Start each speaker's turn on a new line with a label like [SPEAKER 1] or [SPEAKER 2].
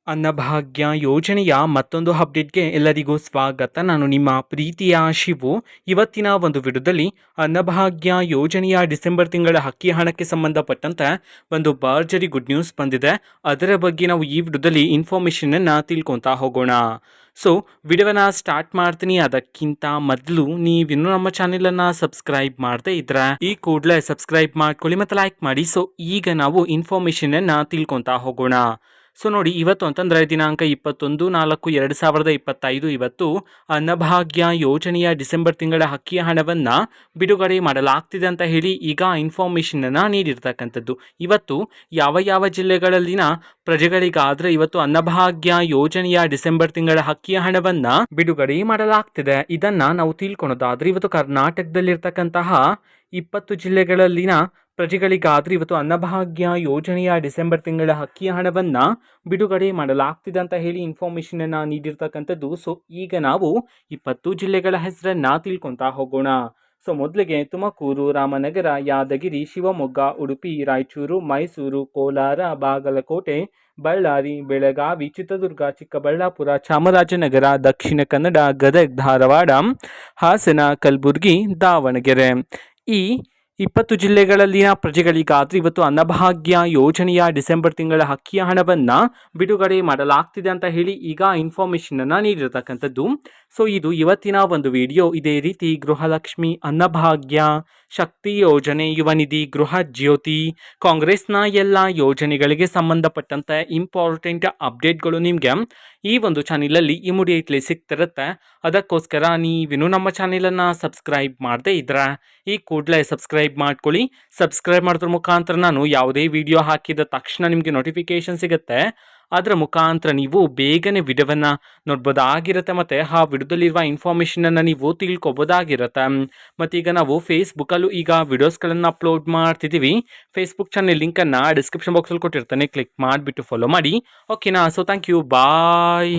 [SPEAKER 1] ಅನ್ನಭಾಗ್ಯ ಯೋಜನೆಯ ಮತ್ತೊಂದು ಅಪ್ಡೇಟ್ಗೆ ಎಲ್ಲರಿಗೂ ಸ್ವಾಗತ. ನಾನು ನಿಮ್ಮ ಪ್ರೀತಿಯ ಶಿವು. ಇವತ್ತಿನ ಒಂದು ವಿಡಿಯೋದಲ್ಲಿ ಅನ್ನಭಾಗ್ಯ ಯೋಜನೆಯ ಡಿಸೆಂಬರ್ ತಿಂಗಳ ಅಕ್ಕಿ ಹಣಕ್ಕೆ ಸಂಬಂಧಪಟ್ಟಂತೆ ಒಂದು ಭರ್ಜರಿ ಗುಡ್ ನ್ಯೂಸ್ ಬಂದಿದೆ. ಅದರ ಬಗ್ಗೆ ನಾವು ಈ ವಿಡಿಯೋದಲ್ಲಿ ಇನ್ಫಾರ್ಮೇಷನನ್ನು ತಿಳ್ಕೊತಾ ಹೋಗೋಣ. ಸೊ ವಿಡಿಯೋನ ಸ್ಟಾರ್ಟ್ ಮಾಡ್ತೀನಿ. ಅದಕ್ಕಿಂತ ಮೊದಲು ನೀವಿನ್ನೂ ನಮ್ಮ ಚಾನೆಲನ್ನು ಸಬ್ಸ್ಕ್ರೈಬ್ ಮಾಡದೇ ಇದ್ರೆ ಈ ಕೂಡಲೇ ಸಬ್ಸ್ಕ್ರೈಬ್ ಮಾಡ್ಕೊಳ್ಳಿ ಮತ್ತು ಲೈಕ್ ಮಾಡಿ. ಸೊ ಈಗ ನಾವು ಇನ್ಫಾರ್ಮೇಷನನ್ನು ತಿಳ್ಕೊತಾ ಹೋಗೋಣ. ಸೊ ನೋಡಿ, ಇವತ್ತು ಅಂತಂದರೆ ದಿನಾಂಕ 21/4/2025 ಇವತ್ತು ಅನ್ನಭಾಗ್ಯ ಯೋಜನೆಯ ಡಿಸೆಂಬರ್ ತಿಂಗಳ ಅಕ್ಕಿ ಹಣವನ್ನು ಬಿಡುಗಡೆ ಮಾಡಲಾಗ್ತಿದೆ ಅಂತ ಹೇಳಿ ಈಗ ಇನ್ಫಾರ್ಮೇಷನನ್ನು ನೀಡಿರ್ತಕ್ಕಂಥದ್ದು. ಇವತ್ತು ಯಾವ ಜಿಲ್ಲೆಗಳಲ್ಲಿನ ಪ್ರಜೆಗಳಿಗಾದರೆ ಇವತ್ತು ಅನ್ನಭಾಗ್ಯ ಯೋಜನೆಯ ಡಿಸೆಂಬರ್ ತಿಂಗಳ ಅಕ್ಕಿ ಹಣವನ್ನು ಬಿಡುಗಡೆ ಮಾಡಲಾಗ್ತಿದೆ ಇದನ್ನು ನಾವು ತಿಳ್ಕೊಳೋದಾದ್ರೆ ಇವತ್ತು ಕರ್ನಾಟಕದಲ್ಲಿರ್ತಕ್ಕಂತಹ 20 ಜಿಲ್ಲೆಗಳಲ್ಲಿನ ಪ್ರಜೆಗಳಿಗಾದ್ರೆ ಇವತ್ತು ಅನ್ನಭಾಗ್ಯ ಯೋಜನೆಯ ಡಿಸೆಂಬರ್ ತಿಂಗಳ ಅಕ್ಕಿ ಹಣವನ್ನು ಬಿಡುಗಡೆ ಮಾಡಲಾಗ್ತಿದೆ ಅಂತ ಹೇಳಿ ಇನ್ಫಾರ್ಮೇಷನನ್ನು ನೀಡಿರ್ತಕ್ಕಂಥದ್ದು. ಸೊ ಈಗ ನಾವು 20 ಜಿಲ್ಲೆಗಳ ಹೆಸರನ್ನು ತಿಳ್ಕೊತಾ ಹೋಗೋಣ. ಸೊ ಮೊದಲಿಗೆ ತುಮಕೂರು, ರಾಮನಗರ, ಯಾದಗಿರಿ, ಶಿವಮೊಗ್ಗ, ಉಡುಪಿ, ರಾಯಚೂರು, ಮೈಸೂರು, ಕೋಲಾರ, ಬಾಗಲಕೋಟೆ, ಬಳ್ಳಾರಿ, ಬೆಳಗಾವಿ, ಚಿತ್ರದುರ್ಗ, ಚಿಕ್ಕಬಳ್ಳಾಪುರ, ಚಾಮರಾಜನಗರ, ದಕ್ಷಿಣ ಕನ್ನಡ, ಗದಗ, ಧಾರವಾಡ, ಹಾಸನ, ಕಲಬುರಗಿ, ದಾವಣಗೆರೆ. ಈ 20 ಜಿಲ್ಲೆಗಳಲ್ಲಿನ ಪ್ರಜೆಗಳಿಗಾದ್ರೆ ಇವತ್ತು ಅನ್ನಭಾಗ್ಯ ಯೋಜನೆಯ ಡಿಸೆಂಬರ್ ತಿಂಗಳ ಅಕ್ಕಿ ಹಣವನ್ನು ಬಿಡುಗಡೆ ಮಾಡಲಾಗ್ತಿದೆ ಅಂತ ಹೇಳಿ ಈಗ ಇನ್ಫಾರ್ಮೇಷನನ್ನು ನೀಡಿರ್ತಕ್ಕಂಥದ್ದು. ಸೊ ಇದು ಇವತ್ತಿನ ಒಂದು ವಿಡಿಯೋ. ಇದೇ ರೀತಿ ಗೃಹಲಕ್ಷ್ಮಿ, ಅನ್ನಭಾಗ್ಯ, ಶಕ್ತಿ ಯೋಜನೆ, ಯುವ ನಿಧಿ, ಗೃಹ ಜ್ಯೋತಿ, ಕಾಂಗ್ರೆಸ್ನ ಎಲ್ಲ ಯೋಜನೆಗಳಿಗೆ ಸಂಬಂಧಪಟ್ಟಂತೆ ಇಂಪಾರ್ಟೆಂಟ್ ಅಪ್ಡೇಟ್ಗಳು ನಿಮಗೆ ಈ ಒಂದು ಚಾನಲಲ್ಲಿ ಇಮಿಡಿಯೇಟ್ಲಿ ಸಿಗ್ತಿರುತ್ತೆ. ಅದಕ್ಕೋಸ್ಕರ ನೀವಿನ್ನೂ ನಮ್ಮ ಚಾನಲನ್ನು ಸಬ್ಸ್ಕ್ರೈಬ್ ಮಾಡದೇ ಇದ್ರೆ ಈ ಕೂಡಲೇ ಸಬ್ಸ್ಕ್ರೈಬ್ ಮಾಡ್ಕೊಳ್ಳಿ. ಸಬ್ಸ್ಕ್ರೈಬ್ ಮಾಡೋದ್ರ ಮುಖಾಂತರ ನಾನು ಯಾವುದೇ ವಿಡಿಯೋ ಹಾಕಿದ ತಕ್ಷಣ ನಿಮಗೆ ನೋಟಿಫಿಕೇಶನ್ ಸಿಗುತ್ತೆ. ಅದರ ಮುಖಾಂತರ ನೀವು ಬೇಗನೆ ವಿಡಿಯೋವನ್ನು ನೋಡ್ಬೋದಾಗಿರುತ್ತೆ ಮತ್ತು ಆ ವಿಡಿಯೋದಲ್ಲಿರುವ ಇನ್ಫಾರ್ಮೇಷನನ್ನು ನೀವು ತಿಳ್ಕೊಬೋದಾಗಿರುತ್ತೆ. ಮತ್ತೀಗ ನಾವು ಫೇಸ್ಬುಕ್ಕಲ್ಲೂ ಈಗ ವಿಡಿಯೋಸ್ಗಳನ್ನು ಅಪ್ಲೋಡ್ ಮಾಡ್ತಿದ್ದೀವಿ. ಫೇಸ್ಬುಕ್ ಚಾನಲ್ ಲಿಂಕನ್ನು ಡಿಸ್ಕ್ರಿಪ್ಷನ್ ಬಾಕ್ಸಲ್ಲಿ ಕೊಟ್ಟಿರ್ತಾನೆ, ಕ್ಲಿಕ್ ಮಾಡಿಬಿಟ್ಟು ಫಾಲೋ ಮಾಡಿ. ಓಕೆನಾ? So thank you, bye.